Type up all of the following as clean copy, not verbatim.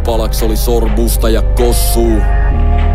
palaks oli sormusta ja kossuu.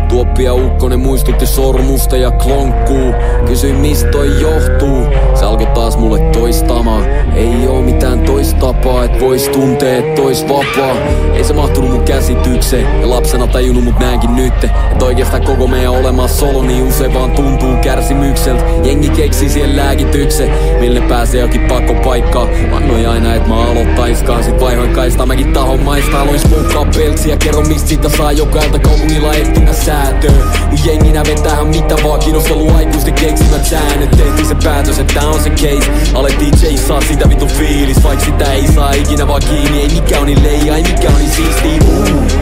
Tuoppia ukkonen muistutti sormusta ja klonkkuu. Kysyin mistä toi johtuu, se alkoi taas mulle toistamaan. Ei oo mitään toistapaa, et vois tuntee, et ois vapaa. Ei se mahtunut mun käsitykseen, ja lapsena tajunnut mut näenkin nytte. Et oikeastaan koko meidän olemassaolo niin usein vaan tuntuu kärsimykseltä. Jengi keksii siihen lääkityksen, mille pääsee jokin pakkopaikkaan. Vannoin aina et mä aloittaiskaan, sit vaihoin kaistaa mäkin tahon maista. Aloin smokkaa peltsiä, kerro mistä siitä saa jokailta kaupungilla etsinä säätöä. Mun jenginä vetähän mitä vaan, kiinnostellut aikuisten keksimät säännöt. Tehtiin se päätös, että tää on se case. Alettiin chaseaa sitä vitun fiilis, vaik sitä ei saa ikinä vaan kiinni. Ei mikä on niin leija, ei mikä on niin siistiä.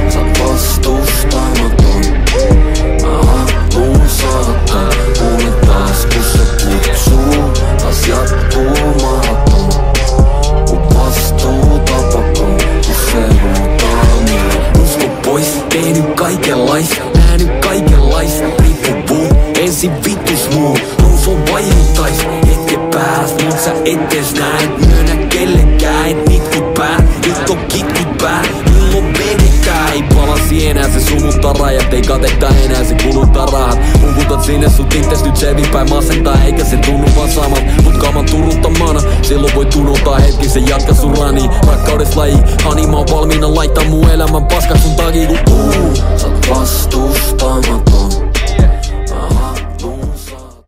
Sä oot vastustamaton, mä haluun saattaa. Kuulen taas kun se kutsuu, taas jatkuu mahaton. Mun vastuu tapakon, kun se huutaa mua. Usko pois, tehnyt kaikenlaista, nähnyt kaikenlaista. Riippuvuus, ensin vitus muu. Rous on vaihuttais, etke pääst, mut sä etes näet. Myönnä kellekään, et nitkut pää, nyt on kitkut pää. Ilon vedetää, ei palasi enää se sumuttaa rajat. Ei kateta enää se kuluttaa rahat. Hukutat sinne sut itses nyt selvinpäin masentaa. Eikä se tunnu vaan samat, mut kaaman turruttamana. Silloin voit unohtaa hetki, se jatka sun rani. Rakkaudessa laji, hani mä oon valmiina laittaa mun elämän paskat sun takia kun Sä oot vastustamaton.